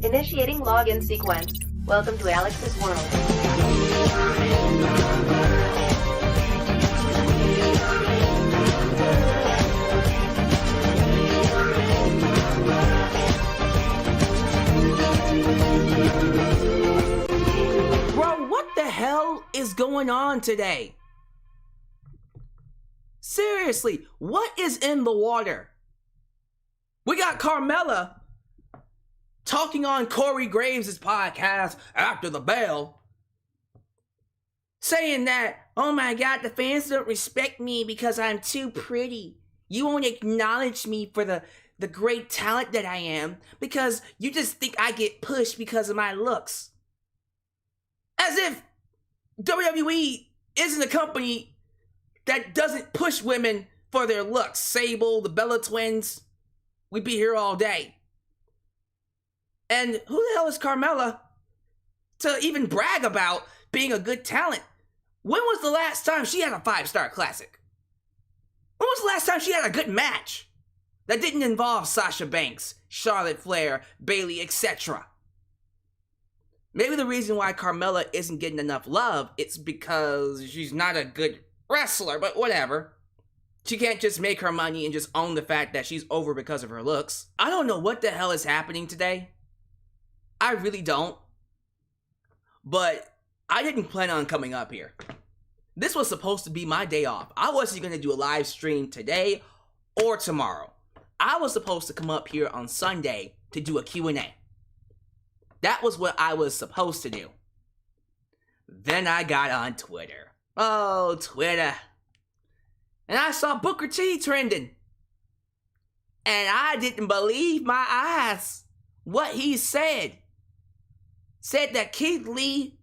Initiating login sequence. Welcome to Alyx's world. Bro, what the hell is going on today? Seriously, what is in the water? We got Carmella talking on Corey Graves' podcast after the bell, saying that, oh my god, the fans don't respect me because I'm too pretty. You won't acknowledge me for the great talent that I am because you just think I get pushed because of my looks. As if WWE isn't a company that doesn't push women for their looks. Sable, the Bella Twins, we'd be here all day. And who the hell is Carmella to even brag about being a good talent? When was the last time she had a 5-star classic? When was the last time she had a good match that didn't involve Sasha Banks, Charlotte Flair, Bayley, etc.? Maybe the reason why Carmella isn't getting enough love, it's because she's not a good wrestler, but whatever. She can't just make her money and just own the fact that she's over because of her looks. I don't know what the hell is happening today. I really don't. But I didn't plan on coming up here. This was supposed to be my day off. I wasn't going to do a live stream today or tomorrow. I was supposed to come up here on Sunday to do a Q&A. That was what I was supposed to do. Then I got on Twitter. Oh, Twitter. And I saw Booker T trending. And I didn't believe my eyes. What he said. Said that Keith Lee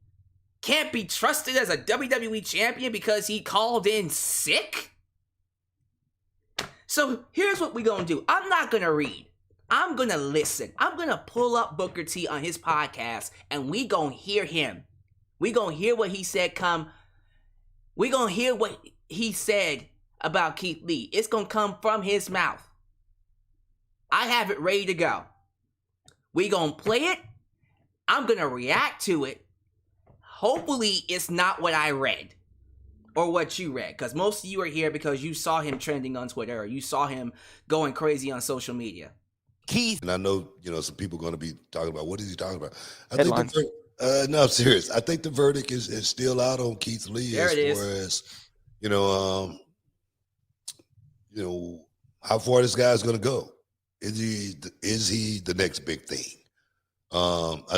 can't be trusted as a WWE champion because he called in sick? So here's what we're going to do. I'm not going to read. I'm going to listen. I'm going to pull up Booker T on his podcast and we going to hear him. We going to hear what he said we going to hear what he said about Keith Lee. It's going to come from his mouth. I have it ready to go. We going to play it. I'm going to react to it. Hopefully it's not what I read or what you read, because most of you are here because you saw him trending on Twitter or you saw him going crazy on social media. Keith. And I know, some people are going to be talking about, what is he talking about? Headlines. No, I'm serious. I think the verdict is still out on Keith Lee There as it is. far as, how far this guy's going to go. Is he the next big thing? I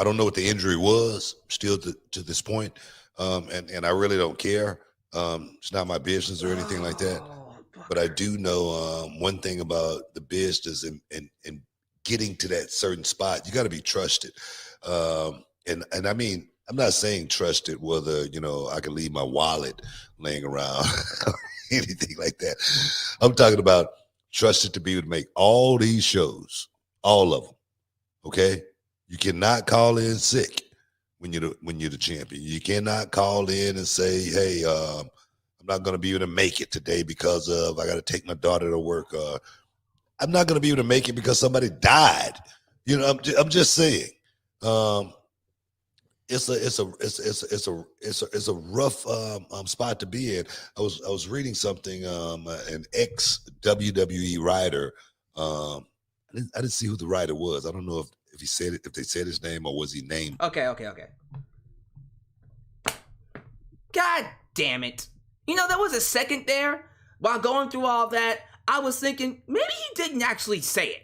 don't know what the injury was still to this point. And I really don't care. It's not my business or anything like that. But I do know one thing about the business and getting to that certain spot, you got to be trusted. And I mean, I'm not saying trusted whether, I can leave my wallet laying around or anything like that. I'm talking about trusted to be able to make all these shows, all of them. Okay? You cannot call in sick when you're the champion. You cannot call in and say, hey, I'm not going to be able to make it today because I got to take my daughter to work. I'm not going to be able to make it because somebody died. I'm just saying. It's a rough spot to be in. I was reading something. An ex-WWE writer. I didn't see who the writer was. I don't know if he said it, if they said his name or was he named. Okay. God damn it. There was a second there while going through all that. I was thinking maybe he didn't actually say it.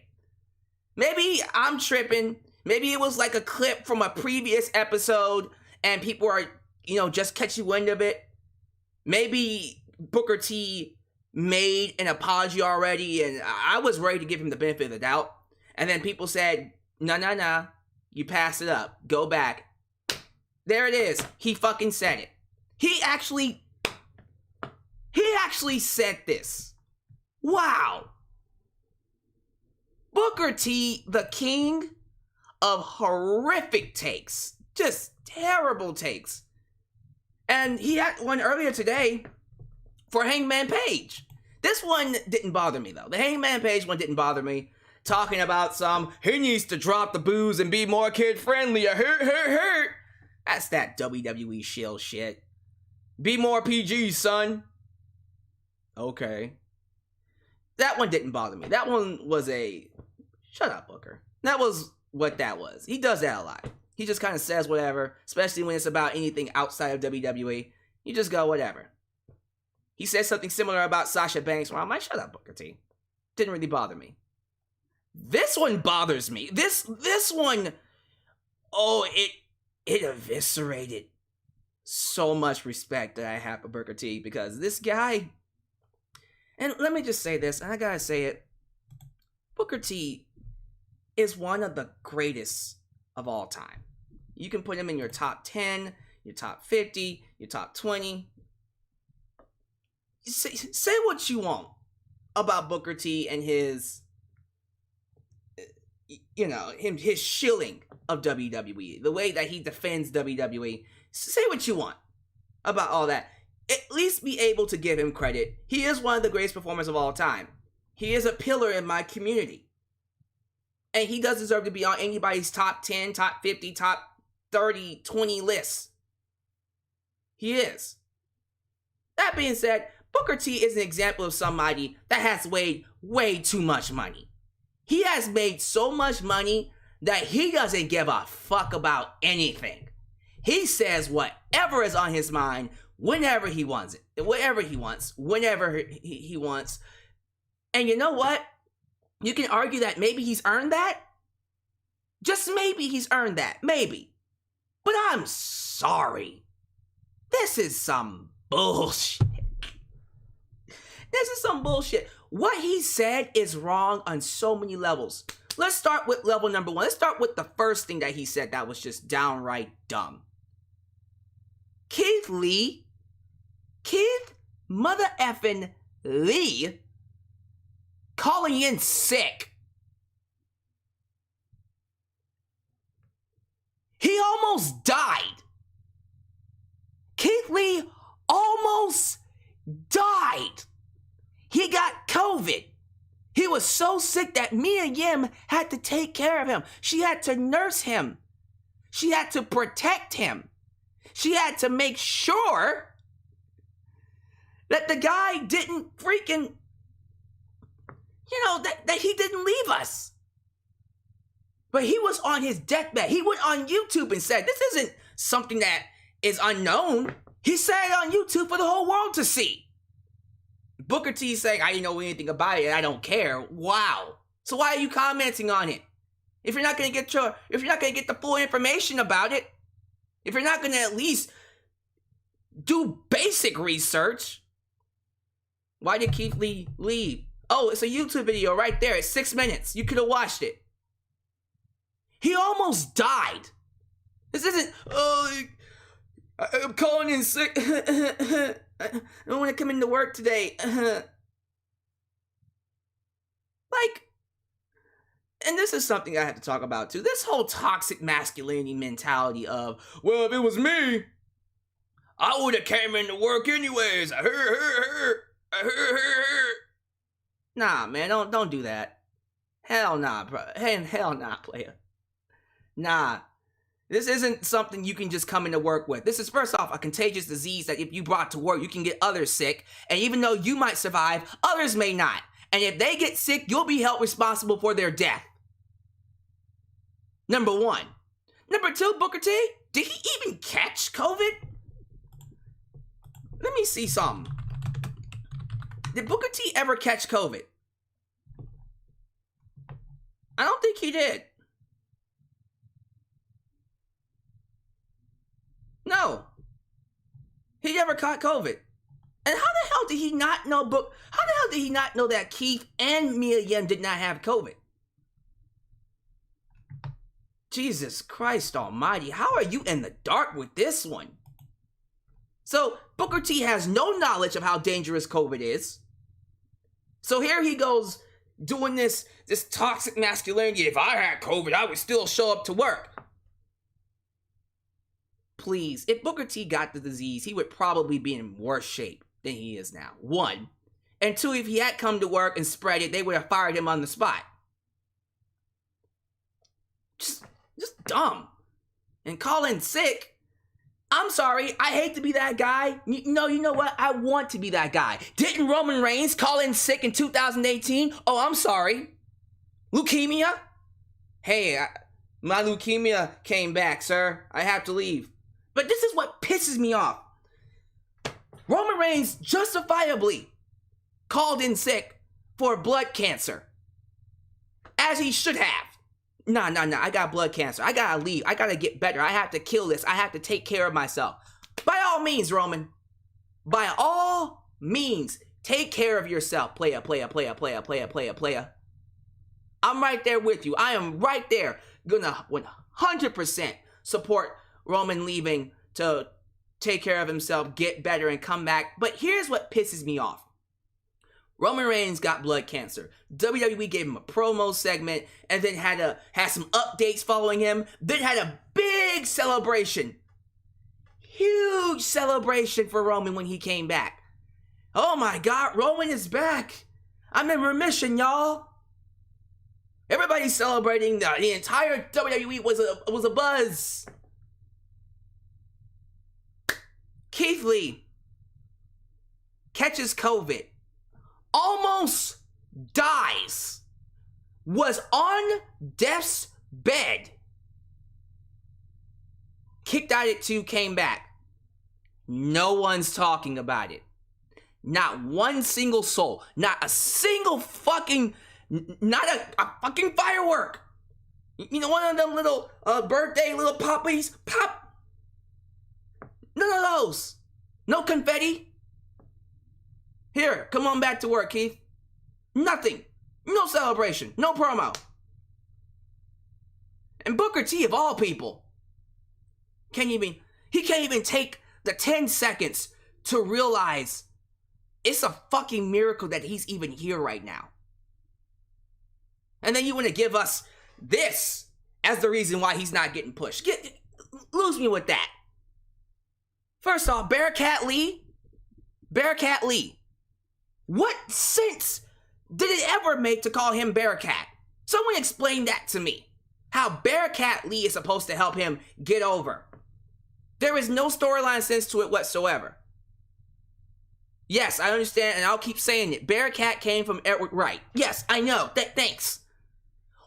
Maybe I'm tripping. Maybe it was like a clip from a previous episode and people are, just catching wind of it. Maybe Booker T made an apology already and I was ready to give him the benefit of the doubt. And then people said, no, you passed it up. Go back. There it is. He fucking said it. He actually said this. Wow. Booker T, the king of horrific takes. Just terrible takes. And he had one earlier today for Hangman Page. This one didn't bother me, though. The Hangman Page one didn't bother me. talking about he needs to drop the booze and be more kid-friendly. Hurt. That's that WWE shill shit. Be more PG, son. Okay. That one didn't bother me. That one was a... Shut up, Booker. That was what that was. He does that a lot. He just kind of says whatever, especially when it's about anything outside of WWE. You just go, whatever. He said something similar about Sasha Banks, where I'm like, shut up, Booker T. Didn't really bother me. This one bothers me. This one, oh, it eviscerated so much respect that I have for Booker T, because this guy, and let me just say this, and I gotta say it, Booker T is one of the greatest of all time. You can put him in your top 10, your top 50, your top 20. Say what you want about Booker T and his, his shilling of WWE, the way that he defends WWE. Say what you want about all that. At least be able to give him credit. He is one of the greatest performers of all time. He is a pillar in my community. And he does deserve to be on anybody's top 10, top 50, top 30, 20 lists. He is. That being said, Booker T is an example of somebody that has made way too much money. He has made so much money that he doesn't give a fuck about anything. He says whatever is on his mind whenever he wants it. Whenever he wants. And you know what? You can argue that maybe he's earned that. Just maybe he's earned that. Maybe. But I'm sorry. This is some bullshit. This is some bullshit. What he said is wrong on so many levels. Let's start with level number one. Let's start with the first thing that he said that was just downright dumb. Keith mother effing Lee, calling in sick. He almost died. Keith Lee almost died. He got COVID. He was so sick that Mia Yim had to take care of him. She had to nurse him. She had to protect him. She had to make sure that the guy didn't freaking, that he didn't leave us. But he was on his deathbed. He went on YouTube and said, this isn't something that is unknown. He said it on YouTube for the whole world to see. Booker T saying, I didn't know anything about it and I don't care. Wow. So why are you commenting on it? If you're not gonna get the full information about it, if you're not gonna at least do basic research, why did Keith Lee leave? Oh, it's a YouTube video right there. It's 6 minutes. You could have watched it. He almost died. This isn't, I'm calling in sick. I don't want to come into work today. And this is something I have to talk about too. This whole toxic masculinity mentality of, well, if it was me, I would have came into work anyways. Nah, man, don't do that. Hell nah, bro. Hell nah, player. Nah. This isn't something you can just come into work with. This is, first off, a contagious disease that if you brought to work, you can get others sick. And even though you might survive, others may not. And if they get sick, you'll be held responsible for their death. Number one. Number two, Booker T, did he even catch COVID? Let me see something. Did Booker T ever catch COVID? I don't think he did. No. He never caught COVID. And how the hell did he not know that Keith and Mia Yim did not have COVID? Jesus Christ almighty, how are you in the dark with this one? So, Booker T has no knowledge of how dangerous COVID is. So here he goes doing this toxic masculinity. If I had COVID, I would still show up to work. Please, if Booker T got the disease, he would probably be in worse shape than he is now. One. And two, if he had come to work and spread it, they would have fired him on the spot. dumb. And call in sick. I'm sorry, I hate to be that guy. You know what? I want to be that guy. Didn't Roman Reigns call in sick in 2018? Oh, I'm sorry. Leukemia? Hey, my leukemia came back, sir. I have to leave. But this is what pisses me off. Roman Reigns justifiably called in sick for blood cancer. As he should have. Nah, I got blood cancer. I gotta leave. I gotta get better. I have to kill this. I have to take care of myself. By all means, Roman. By all means, take care of yourself. Playa. I'm right there with you. I am right there. Gonna 100% support Roman leaving to take care of himself, get better, and come back. But here's what pisses me off. Roman Reigns got blood cancer. WWE gave him a promo segment and then had some updates following him. Then had a big celebration. Huge celebration for Roman when he came back. Oh my God, Roman is back. I'm in remission, y'all. Everybody's celebrating. The entire WWE was a buzz. Keith Lee catches COVID. Almost dies, was on death's bed, kicked out at 2, came back. No one's talking about it. Not one single soul. Not a single fucking, not a fucking firework. You know, one of them little birthday little poppies, pop. None of those. No confetti. Here, come on back to work, Keith. Nothing. No celebration. No promo. And Booker T, of all people, he can't even take the 10 seconds to realize it's a fucking miracle that he's even here right now. And then you want to give us this as the reason why he's not getting pushed. Lose me with that. First off, Bearcat Lee. What sense did it ever make to call him Bearcat? Someone explain that to me. How Bearcat Lee is supposed to help him get over. There is no storyline sense to it whatsoever. Yes, I understand, and I'll keep saying it. Bearcat came from Edward Wright. Yes, I know. Thanks.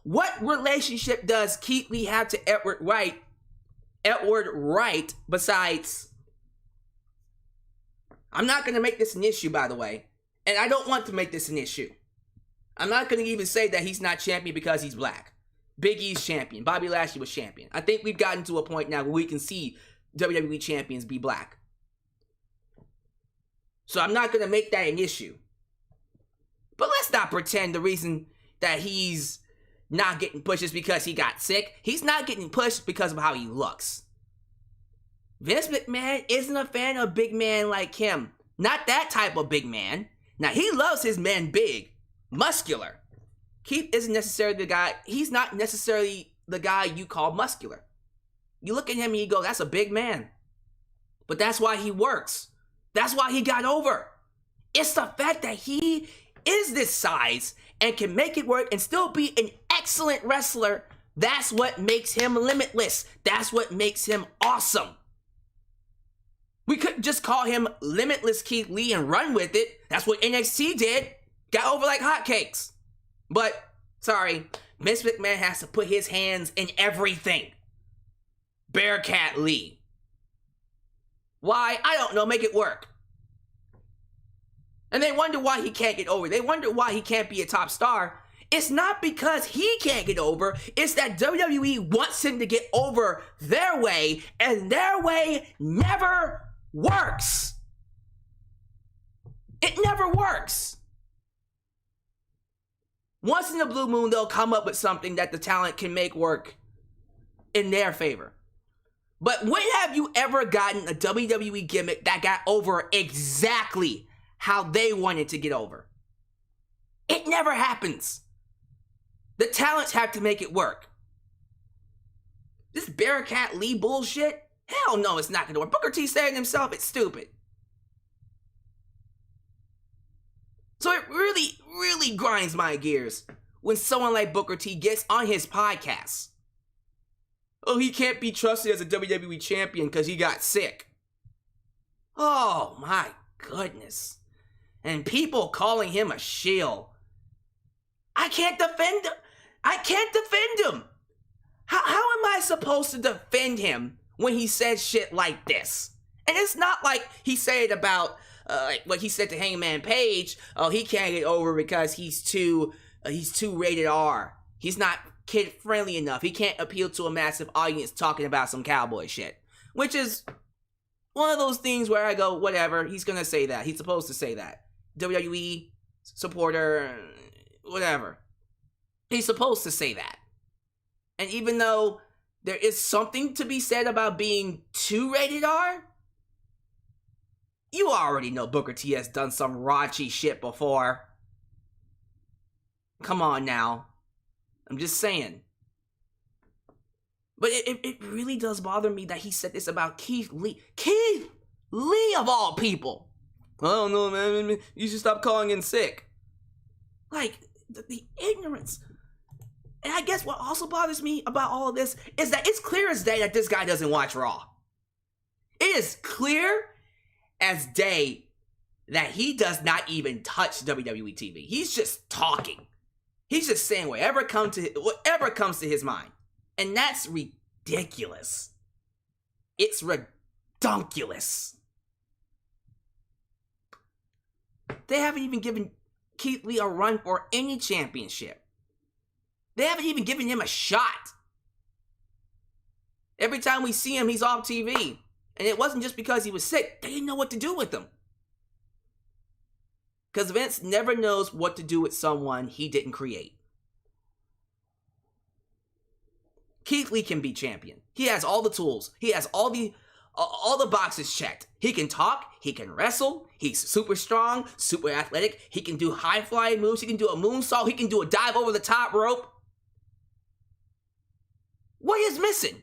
What relationship does Keith Lee have to Edward Wright besides... I'm not going to make this an issue, by the way. And I don't want to make this an issue. I'm not going to even say that he's not champion because he's black. Big E's champion. Bobby Lashley was champion. I think we've gotten to a point now where we can see WWE champions be black. So I'm not going to make that an issue. But let's not pretend the reason that he's not getting pushed is because he got sick. He's not getting pushed because of how he looks. Vince McMahon isn't a fan of big men like him. Not that type of big man. Now, he loves his men big, muscular. Keith isn't necessarily the guy, he's not necessarily the guy you call muscular. You look at him and you go, that's a big man. But that's why he works. That's why he got over. It's the fact that he is this size and can make it work and still be an excellent wrestler. That's what makes him limitless. That's what makes him awesome. We couldn't just call him Limitless Keith Lee and run with it. That's what NXT did. Got over like hotcakes. But, sorry, Vince McMahon has to put his hands in everything. Bearcat Lee. Why? I don't know. Make it work. And they wonder why he can't get over. They wonder why he can't be a top star. It's not because he can't get over. It's that WWE wants him to get over their way, and their way never works. It never works. Once in a blue moon, they'll come up with something that the talent can make work in their favor. But when have you ever gotten a WWE gimmick that got over exactly how they wanted to get over? It never happens. The talents have to make it work. This Bearcat Lee bullshit? Hell no, it's not gonna work. Booker T saying himself, it's stupid. So it really, really grinds my gears when someone like Booker T gets on his podcast Oh, he can't be trusted as a WWE champion because he got sick. Oh my goodness. And people calling him a shill. I can't defend him. I can't defend him. How am I supposed to defend him when he says shit like this? And it's not like he said it about, like what he said to Hangman Page. Oh, he can't get over because he's too rated R. He's not kid friendly enough. He can't appeal to a massive audience talking about some cowboy shit. Which is one of those things where I go, whatever, he's gonna say that. He's supposed to say that. WWE supporter, whatever. He's supposed to say that. And even though there is something to be said about being too rated R, you already know Booker T has done some raunchy shit before. Come on now. I'm just saying. But it really does bother me that he said this about Keith Lee. Keith Lee of all people! I don't know, man. You should stop calling in sick. Like, the ignorance. And I guess what also bothers me about all of this is that it's clear as day that this guy doesn't watch Raw. It is clear as day that he does not even touch WWE TV. He's just talking. He's just saying whatever comes to his mind. And that's ridiculous. It's redunculous. They haven't even given Keith Lee a run for any championship. They haven't even given him a shot. Every time we see him, he's off TV. And it wasn't just because he was sick. They didn't know what to do with him. Because Vince never knows what to do with someone he didn't create. Keith Lee can be champion. He has all the tools. He has all the boxes checked. He can talk. He can wrestle. He's super strong, super athletic. He can do high-flying moves. He can do a moonsault. He can do a dive over the top rope. What is missing?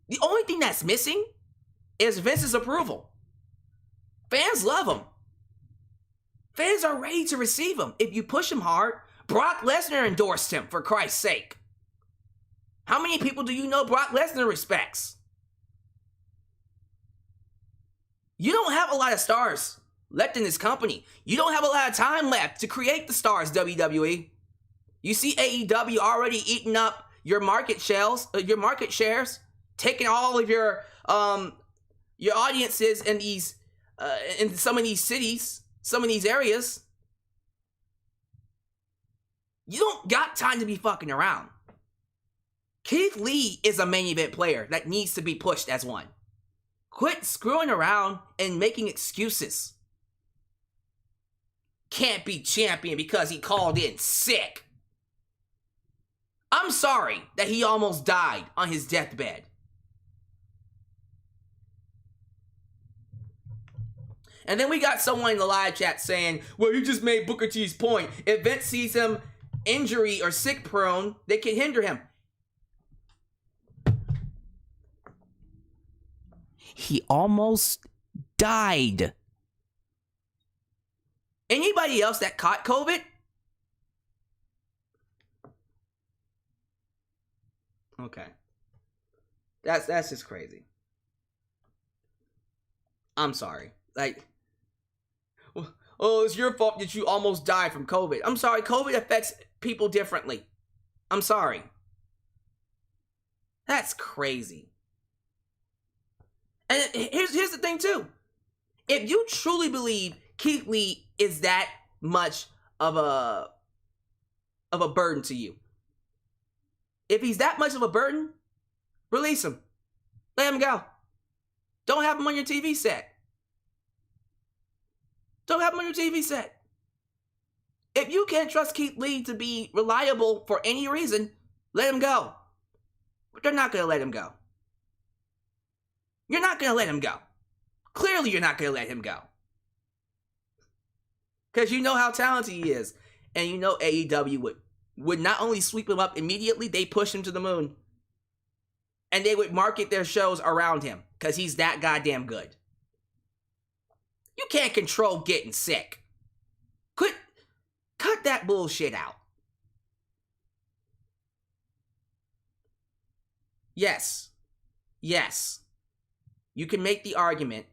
The only thing that's missing is Vince's approval. Fans love him. Fans are ready to receive him. If you push him hard, Brock Lesnar endorsed him, for Christ's sake. How many people do you know Brock Lesnar respects? You don't have a lot of stars left in this company. You don't have a lot of time left to create the stars, WWE. You see AEW already eating up your market shares, taking all of your audiences in these in some of these cities, some of these areas. You don't got time to be fucking around. Keith Lee is a main event player that needs to be pushed as one. Quit screwing around and making excuses. Can't be champion because he called in sick. I'm sorry that he almost died on his deathbed. And then we got someone in the live chat saying, well, you just made Booker T's point. If Vince sees him injury or sick prone, they can hinder him. He almost died. Anybody else that caught COVID? Okay. That's just crazy. I'm sorry. Like, oh, it's your fault that you almost died from COVID. I'm sorry, COVID affects people differently. I'm sorry. That's crazy. And here's the thing too. If you truly believe Keith Lee is that much of a burden to you, if he's that much of a burden, release him. Let him go. Don't have him on your TV set. Don't have him on your TV set. If you can't trust Keith Lee to be reliable for any reason, let him go. But they're not going to let him go. You're not going to let him go. Clearly, you're not going to let him go. Because you know how talented he is. And you know AEW would not only sweep him up immediately, they push him to the moon. And they would market their shows around him. Because he's that goddamn good. You can't control getting sick. Cut that bullshit out. yes, you can make the argument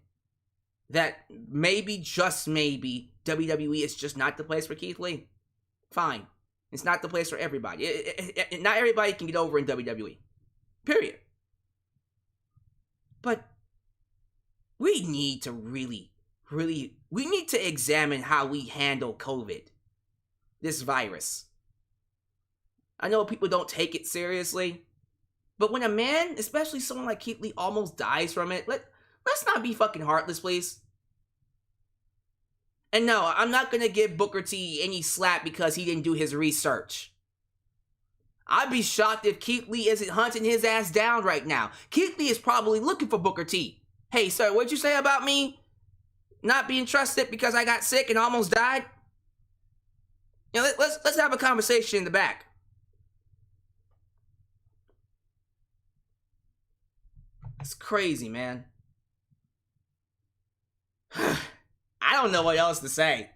that maybe, just maybe, WWE is just not the place for Keith Lee. Fine. It's not the place for everybody. Not everybody can get over in WWE. Period. But we need to we need to examine how we handle COVID. This virus. I know people don't take it seriously, but when a man, especially someone like Keith Lee, almost dies from it, let's not be fucking heartless, please. And no, I'm not gonna give Booker T any slack because he didn't do his research. I'd be shocked if Keith Lee isn't hunting his ass down right now. Keith Lee is probably looking for Booker T. Hey, sir, what'd you say about me not being trusted because I got sick and almost died? You know, let's have a conversation in the back. It's crazy, man. I don't know what else to say.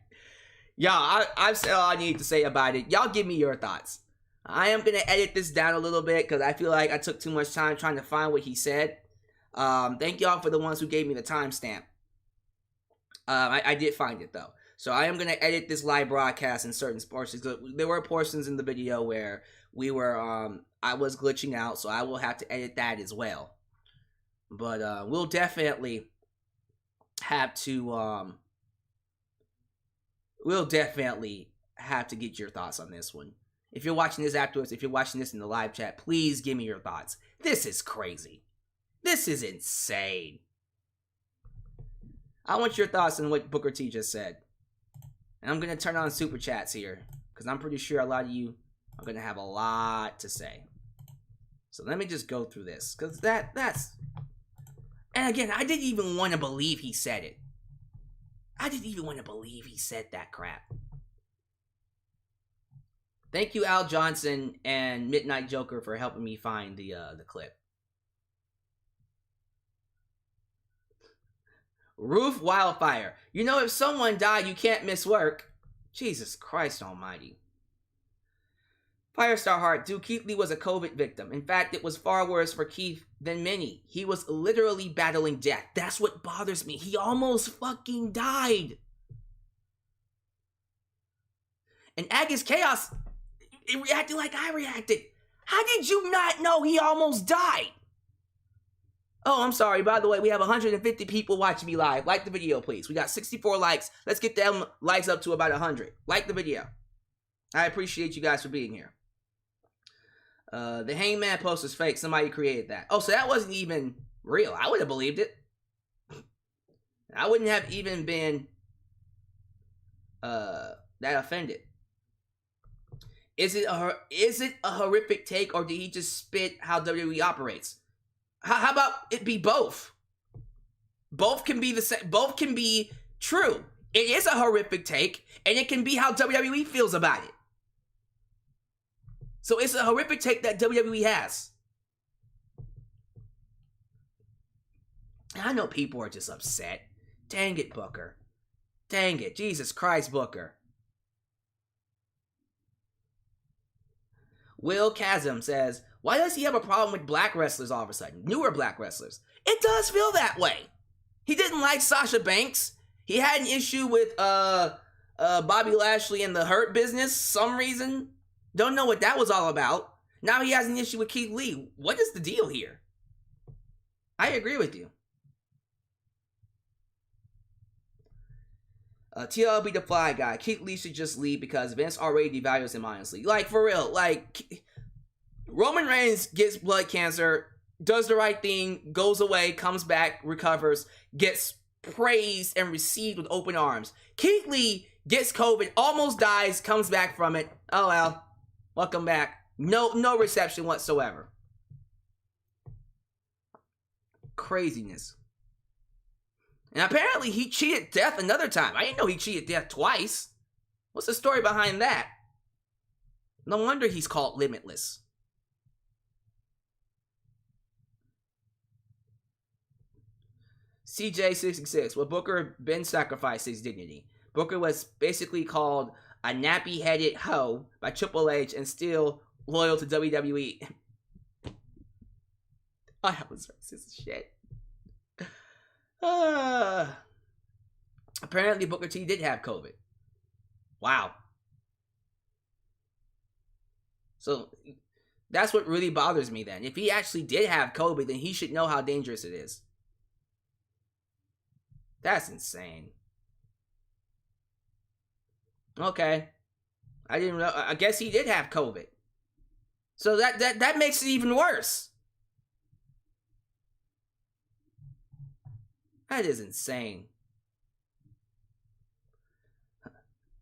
Y'all, I've said all I need to say about it. Y'all give me your thoughts. I am going to edit this down a little bit because I feel like I took too much time trying to find what he said. Thank y'all for the ones who gave me the timestamp. I did find it, though. So I am going to edit this live broadcast in certain portions. There were portions in the video where I was glitching out, so I will have to edit that as well. But we'll definitely have to get your thoughts on this one. If you're watching this afterwards, if you're watching this in the live chat, please give me your thoughts. This is crazy. This is insane. I want your thoughts on what Booker T just said. And I'm going to turn on super chats here, because I'm pretty sure a lot of you are going to have a lot to say. So let me just go through this, because that's... And again, I didn't even want to believe he said it. I didn't even want to believe he said that crap. Thank you, Al Johnson and Midnight Joker, for helping me find the clip. Roof Wildfire. You know, if someone died, you can't miss work. Jesus Christ almighty. Firestar Heart. Dude, Keith Lee was a COVID victim. In fact, it was far worse for Keith than many. He was literally battling death. That's what bothers me. He almost fucking died. And Agus Chaos, it reacted like I reacted. How did you not know he almost died? Oh, I'm sorry. By the way, we have 150 people watching me live. Like the video, please. We got 64 likes. Let's get them likes up to about 100. Like the video. I appreciate you guys for being here. The Hangman post is fake. Somebody created that. Oh, so that wasn't even real. I would have believed it. I wouldn't have even been that offended. Is it a horrific take, or did he just spit how WWE operates? How about it be both? Both can be the same. Both can be true. It is a horrific take, and it can be how WWE feels about it. So it's a horrific take that WWE has. And I know people are just upset. Dang it, Booker. Dang it. Jesus Christ, Booker. Will Chasm says, why does he have a problem with black wrestlers all of a sudden? Newer black wrestlers. It does feel that way. He didn't like Sasha Banks. He had an issue with Bobby Lashley and the Hurt Business, some reason. Don't know what that was all about. Now he has an issue with Keith Lee. What is the deal here? I agree with you. TLB the Fly Guy. Keith Lee should just leave because Vince already devalues him, honestly. Like, for real. Like, Roman Reigns gets blood cancer, does the right thing, goes away, comes back, recovers, gets praised and received with open arms. Keith Lee gets COVID, almost dies, comes back from it. Oh well. Welcome back. No reception whatsoever. Craziness. And apparently he cheated death another time. I didn't know he cheated death twice. What's the story behind that? No wonder he's called Limitless. CJ66. Well, Booker Ben sacrificed his dignity. Booker was basically called a nappy-headed hoe by Triple H and still loyal to WWE. I was racist as shit. Apparently Booker T did have COVID. Wow. So that's what really bothers me then. If he actually did have COVID, then he should know how dangerous it is. That's insane. Okay. I didn't know. I guess he did have COVID. So that makes it even worse. That is insane.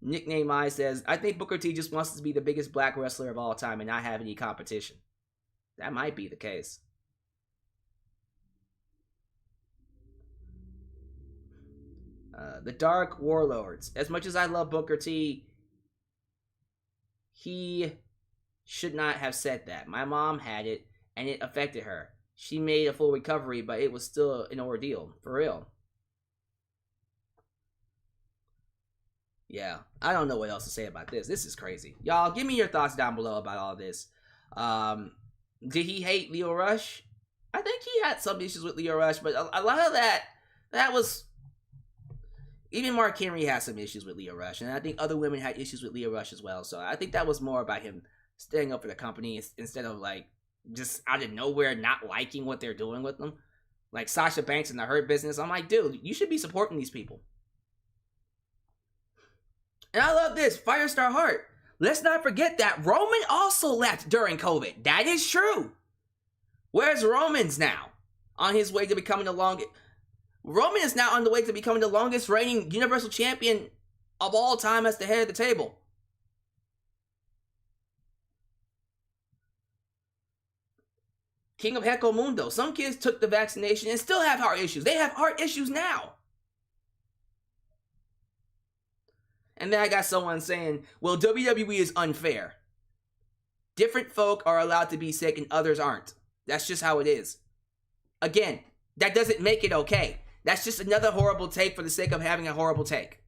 Nickname I says, I think Booker T just wants to be the biggest black wrestler of all time and not have any competition. That might be the case. The Dark Warlords. As much as I love Booker T, he should not have said that. My mom had it, and it affected her. She made a full recovery, but it was still an ordeal. For real. Yeah, I don't know what else to say about this. This is crazy. Y'all, give me your thoughts down below about all this. Did he hate Leo Rush? I think he had some issues with Leo Rush, but a lot of that was... Even Mark Henry has some issues with Leo Rush, and I think other women had issues with Leo Rush as well. So I think that was more about him staying up for the company instead of, like, just out of nowhere not liking what they're doing with them. Like Sasha Banks in the Hurt Business. I'm like, dude, you should be supporting these people. And I love this, Firestar Hart. Let's not forget that Roman also left during COVID. That is true. Where's Roman's now? On his way to becoming the longest... Roman is now on the way to becoming the longest reigning Universal Champion of all time as the head of the table. King of Heco Mundo. Some kids took the vaccination and still have heart issues. They have heart issues now. And then I got someone saying, well, WWE is unfair. Different folk are allowed to be sick and others aren't. That's just how it is. Again, that doesn't make it okay. That's just another horrible take for the sake of having a horrible take.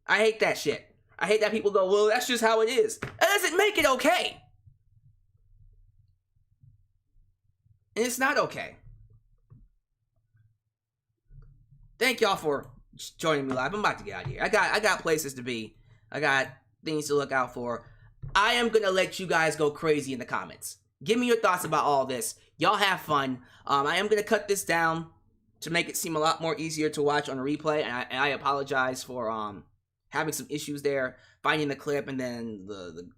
I hate that shit. I hate that people go, well, that's just how it is. That doesn't make it okay. And it's not okay. Thank y'all for joining me live. I'm about to get out of here. I got places to be. I got things to look out for. I am going to let you guys go crazy in the comments. Give me your thoughts about all this. Y'all have fun. I am going to cut this down to make it seem a lot more easier to watch on replay. And I apologize for having some issues there, finding the clip and then the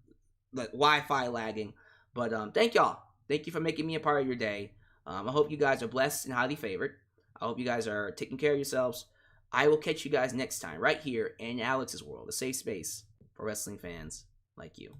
Wi-Fi lagging. But thank y'all. Thank you for making me a part of your day. I hope you guys are blessed and highly favored. I hope you guys are taking care of yourselves. I will catch you guys next time right here in Alyx's World, a safe space for wrestling fans like you.